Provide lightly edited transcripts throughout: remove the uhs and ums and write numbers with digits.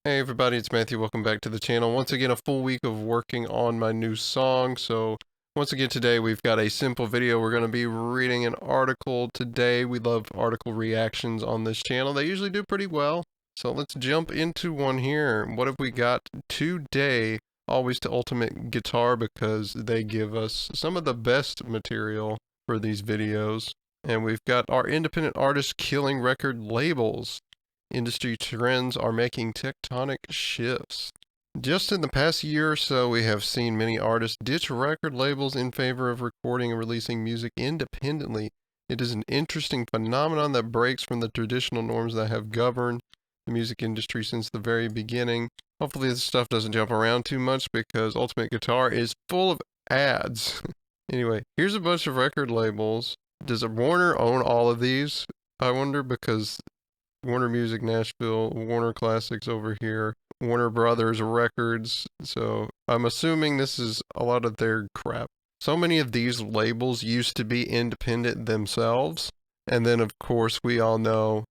Hey everybody, it's Matthew. Welcome back to the channel. Once again, a full week of working on my new song. So once again today we've got a simple video. We're going to be reading an article today. We love article reactions on this channel. They usually do pretty well. So let's jump into one here. What have we got today? Always to Ultimate Guitar because they give us some of the best material for these videos. And we've got our independent artists killing record labels. Industry trends are making tectonic shifts. Just in the past year or so, we have seen many artists ditch record labels in favor of recording and releasing music independently. It is an interesting phenomenon that breaks from the traditional norms that have governed the music industry since the very beginning. Hopefully this stuff doesn't jump around too much because Ultimate Guitar is full of ads. Anyway, here's a bunch of record labels. Does Warner own all of these? I wonder, because Warner Music Nashville, Warner Classics over here, Warner Brothers Records. So I'm assuming this is a lot of their crap. So many of these labels used to be independent themselves. And then, of course, we all know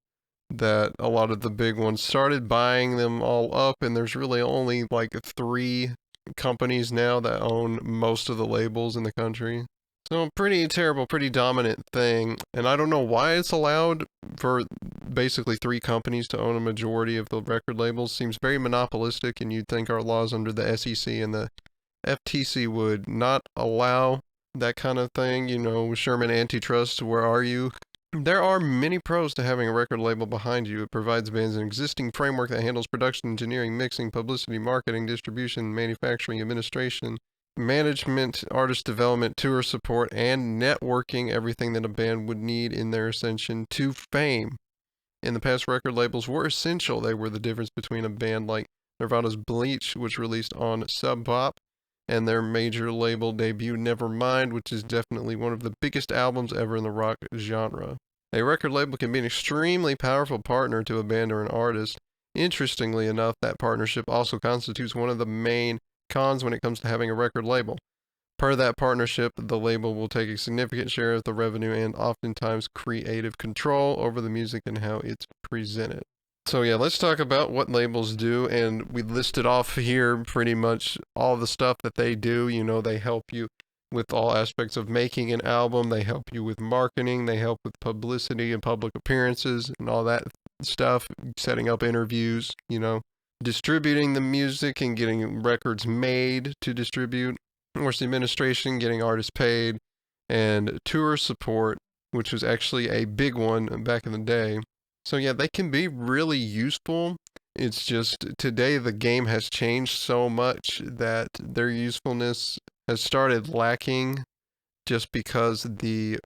that a lot of the big ones started buying them all up, and there's really only like 3 companies now that own most of the labels in the country. So pretty terrible, pretty dominant thing. And I don't know why it's allowed for basically 3 companies to own a majority of the record labels. Seems very monopolistic, and you'd think our laws under the SEC and the FTC would not allow that kind of thing. You know, Sherman Antitrust, where are you? There are many pros to having a record label behind you. It provides bands an existing framework that handles production, engineering, mixing, publicity, marketing, distribution, manufacturing, administration, management, artist development, tour support, and networking, everything that a band would need in their ascension to fame. In the past, record labels were essential. They were the difference between a band like Nirvana's Bleach, which released on Sub Pop, and their major label debut Nevermind, which is definitely one of the biggest albums ever in the rock genre. A record label can be an extremely powerful partner to a band or an artist. Interestingly enough, that partnership also constitutes one of the main cons when it comes to having a record label. Per that partnership, the label will take a significant share of the revenue and oftentimes creative control over the music and how it's presented. So yeah, let's talk about what labels do, and we listed off here pretty much all the stuff that they do. You know, they help you with all aspects of making an album, they help you with marketing, they help with publicity and public appearances and all that stuff, setting up interviews, you know, distributing the music and getting records made to distribute, of course, the administration, getting artists paid, and tour support, which was actually a big one back in the day. So yeah, they can be really useful. It's just today the game has changed so much that their usefulness has started lacking just because the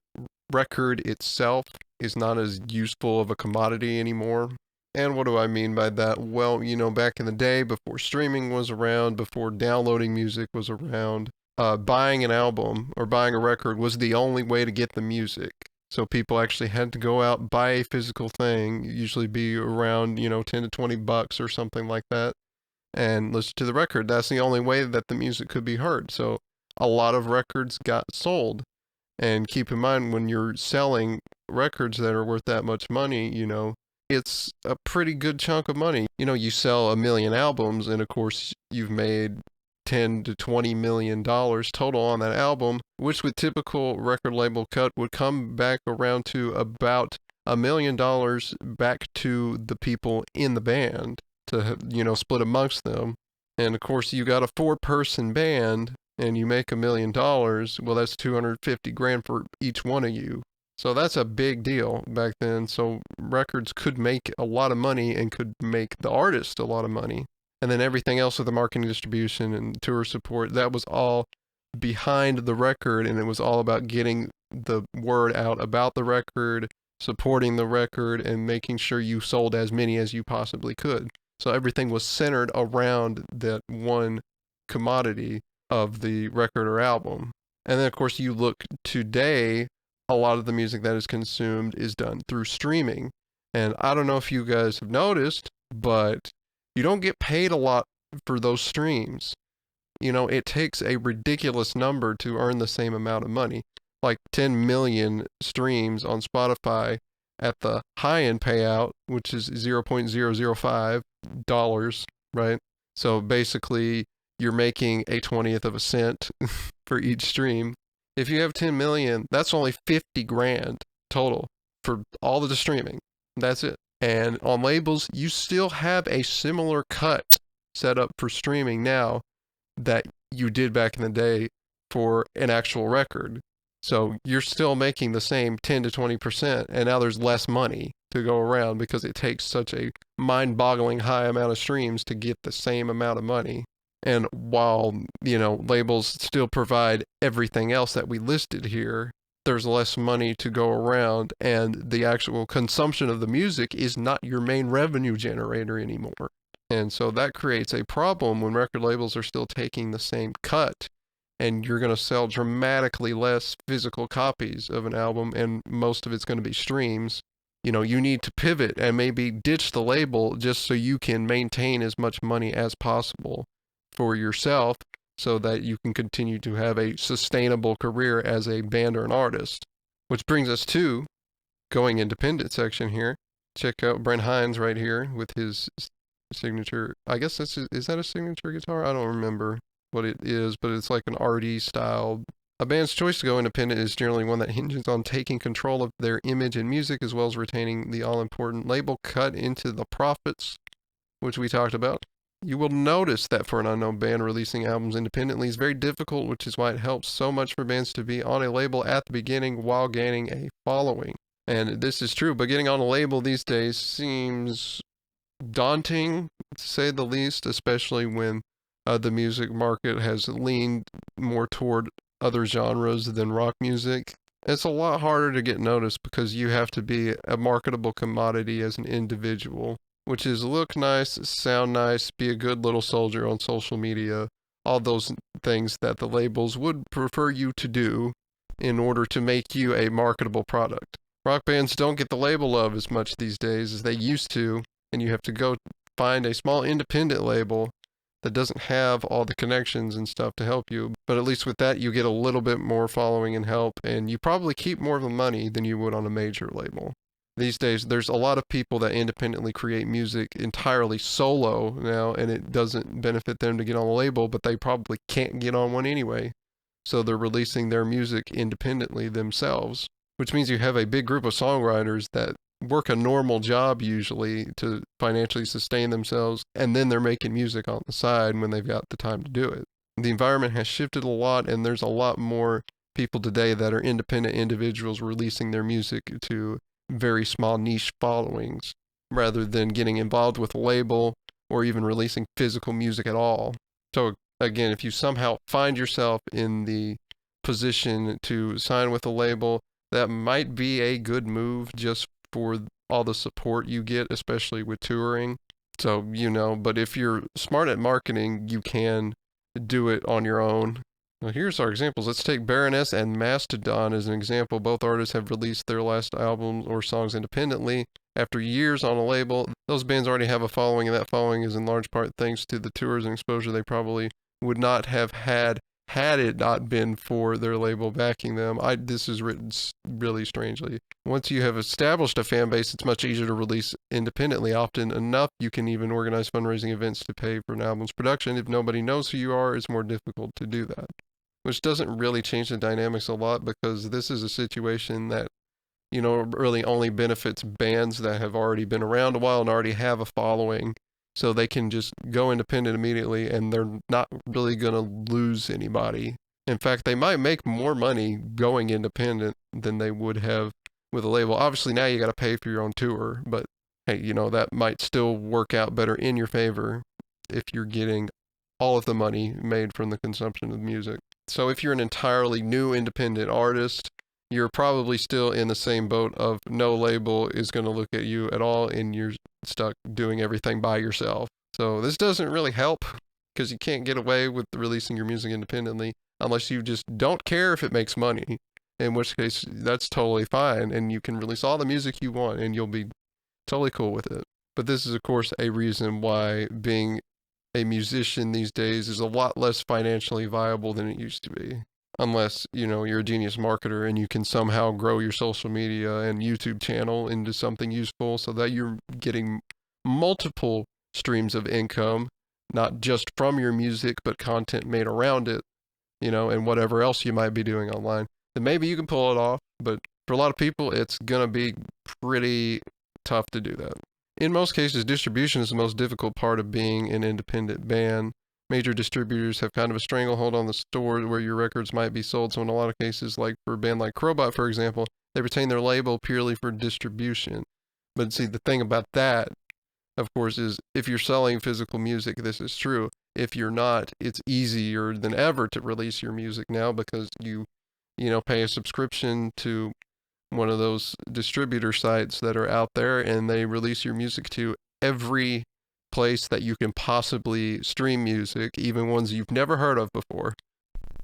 record itself is not as useful of a commodity anymore. And what do I mean by that? Well, you know, back in the day, before streaming was around, before downloading music was around, buying an album or buying a record was the only way to get the music. So people actually had to go out, buy a physical thing, usually be around, you know, 10 to 20 bucks or something like that, and listen to the record. That's the only way that the music could be heard. So a lot of records got sold. And keep in mind, when you're selling records that are worth that much money, you know, it's a pretty good chunk of money. You know, you sell 1 million albums, and of course, you've made 10 to 20 million dollars total on that album, which with typical record label cut would come back around to about $1 million back to the people in the band to, you know, split amongst them. And of course, you got a 4-person band and you make $1 million. Well, that's 250 grand for each one of you. So that's a big deal back then. So records could make a lot of money and could make the artist a lot of money. And then everything else with the marketing, distribution, and tour support, that was all behind the record, and it was all about getting the word out about the record, supporting the record, and making sure you sold as many as you possibly could. So everything was centered around that one commodity of the record or album. And then, of course, you look today, a lot of the music that is consumed is done through streaming. And I don't know if you guys have noticed, but you don't get paid a lot for those streams. You know, it takes a ridiculous number to earn the same amount of money. Like 10 million streams on Spotify at the high end payout, which is $0.005 right? So basically, you're making a 20th of a cent for each stream. If you have 10 million, that's only 50 grand total for all of the streaming. That's it. And on labels, you still have a similar cut set up for streaming now that you did back in the day for an actual record. So you're still making the same 10 to 20%, and now there's less money to go around because it takes such a mind-boggling high amount of streams to get the same amount of money. And while, labels still provide everything else that we listed here, there's less money to go around, and the actual consumption of the music is not your main revenue generator anymore. And so that creates a problem when record labels are still taking the same cut, and you're going to sell dramatically less physical copies of an album, and most of it's going to be streams. You need to pivot and maybe ditch the label just so you can maintain as much money as possible for yourself so that you can continue to have a sustainable career as a band or an artist. Which brings us to going independent section here. Check out Brent Hinds right here with his signature. I guess is that a signature guitar? I don't remember what it is, but it's like an RD style. A band's choice to go independent is generally one that hinges on taking control of their image and music, as well as retaining the all-important label cut into the profits, which we talked about. You will notice that for an unknown band, releasing albums independently is very difficult, which is why it helps so much for bands to be on a label at the beginning while gaining a following. And this is true, but getting on a label these days seems daunting, to say the least, especially when the music market has leaned more toward other genres than rock music. It's a lot harder to get noticed because you have to be a marketable commodity as an individual, which is look nice, sound nice, be a good little soldier on social media, all those things that the labels would prefer you to do in order to make you a marketable product. Rock bands don't get the label love as much these days as they used to, and you have to go find a small independent label that doesn't have all the connections and stuff to help you. But at least with that, you get a little bit more following and help, and you probably keep more of the money than you would on a major label. These days, there's a lot of people that independently create music entirely solo now, and it doesn't benefit them to get on a label, but they probably can't get on one anyway. So they're releasing their music independently themselves, which means you have a big group of songwriters that work a normal job usually to financially sustain themselves, and then they're making music on the side when they've got the time to do it. The environment has shifted a lot, and there's a lot more people today that are independent individuals releasing their music to very small niche followings rather than getting involved with a label or even releasing physical music at all. So again, if you somehow find yourself in the position to sign with a label, that might be a good move just for all the support you get, especially with touring. So, but if you're smart at marketing, you can do it on your own. Now, here's our examples. Let's take Baroness and Mastodon as an example. Both artists have released their last albums or songs independently. After years on a label, those bands already have a following, and that following is in large part thanks to the tours and exposure they probably would not have had it not been for their label backing them. This is written really strangely. Once you have established a fan base, it's much easier to release independently. Often enough, you can even organize fundraising events to pay for an album's production. If nobody knows who you are, it's more difficult to do that. Which doesn't really change the dynamics a lot, because this is a situation that, really only benefits bands that have already been around a while and already have a following. So they can just go independent immediately, and they're not really going to lose anybody. In fact, they might make more money going independent than they would have with a label. Obviously, now you got to pay for your own tour, but hey, that might still work out better in your favor if you're getting all of the money made from the consumption of music. So if you're an entirely new independent artist, you're probably still in the same boat of no label is going to look at you at all, and you're stuck doing everything by yourself. So this doesn't really help, because you can't get away with releasing your music independently unless you just don't care if it makes money, in which case that's totally fine, and you can release all the music you want and you'll be totally cool with it. But this is, of course, a reason why being a musician these days is a lot less financially viable than it used to be. Unless, you're a genius marketer and you can somehow grow your social media and YouTube channel into something useful so that you're getting multiple streams of income not just from your music, but content made around it, and whatever else you might be doing online, then maybe you can pull it off. But for a lot of people, it's going to be pretty tough to do that. In most cases, distribution is the most difficult part of being an independent band. Major distributors have kind of a stranglehold on the store where your records might be sold. So in a lot of cases, like for a band like Crowbot, for example, they retain their label purely for distribution. But see, the thing about that, of course, is if you're selling physical music, this is true. If you're not, it's easier than ever to release your music now because you pay a subscription to one of those distributor sites that are out there, and they release your music to every place that you can possibly stream music, even ones you've never heard of before.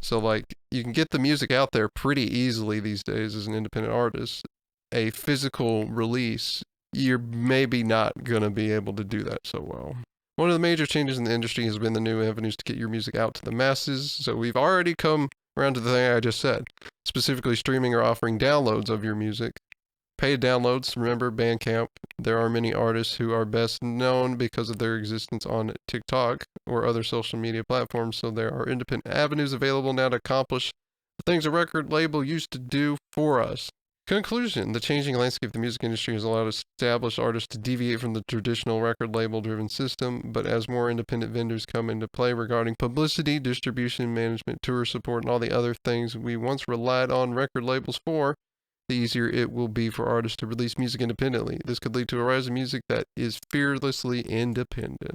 So like you can get the music out there pretty easily these days as an independent artist. A physical release, you're maybe not going to be able to do that so well. One of the major changes in the industry has been the new avenues to get your music out to the masses. So we've already come around to the thing I just said, specifically streaming or offering downloads of your music. Paid downloads, remember Bandcamp. There are many artists who are best known because of their existence on TikTok or other social media platforms, so there are independent avenues available now to accomplish the things a record label used to do for us. Conclusion: the changing landscape of the music industry has allowed established artists to deviate from the traditional record label-driven system, but as more independent vendors come into play regarding publicity, distribution, management, tour support, and all the other things we once relied on record labels for, the easier it will be for artists to release music independently. This could lead to a rise of music that is fearlessly independent.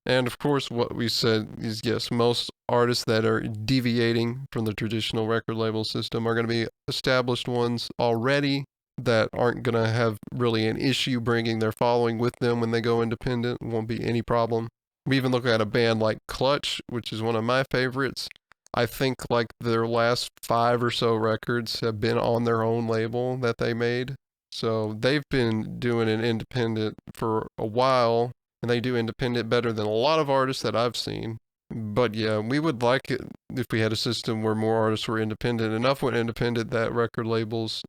And of course, what we said is yes, most artists that are deviating from the traditional record label system are going to be established ones already that aren't going to have really an issue bringing their following with them when they go independent. Won't be any problem. We even look at a band like Clutch, which is one of my favorites. I think like their last 5 or so records have been on their own label that they made. So they've been doing an independent for a while, and they do independent better than a lot of artists that I've seen. But yeah, we would like it if we had a system where more artists were independent. Enough went independent that record labels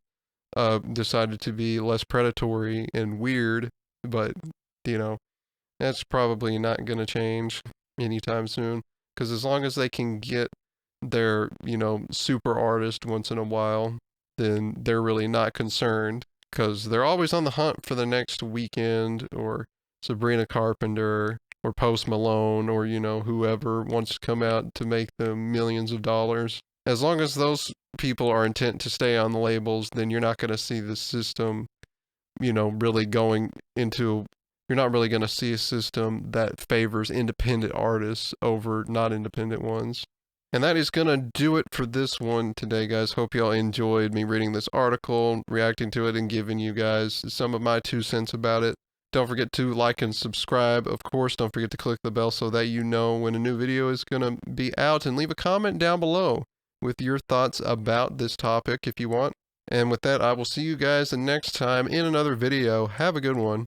decided to be less predatory and weird, but that's probably not going to change anytime soon, because as long as they can get their super artist once in a while, then they're really not concerned, because they're always on the hunt for the next Weeknd or Sabrina Carpenter or Post Malone or whoever wants to come out to make them millions of dollars. As long as those people are intent to stay on the labels, then you're not going to see the system really going into, you're not really going to see a system that favors independent artists over not independent ones. And that is going to do it for this one today, guys. Hope y'all enjoyed me reading this article, reacting to it, and giving you guys some of my 2 cents about it. Don't forget to like and subscribe. Of course, don't forget to click the bell so that you know when a new video is going to be out, and leave a comment down below with your thoughts about this topic if you want. And with that, I will see you guys the next time in another video. Have a good one.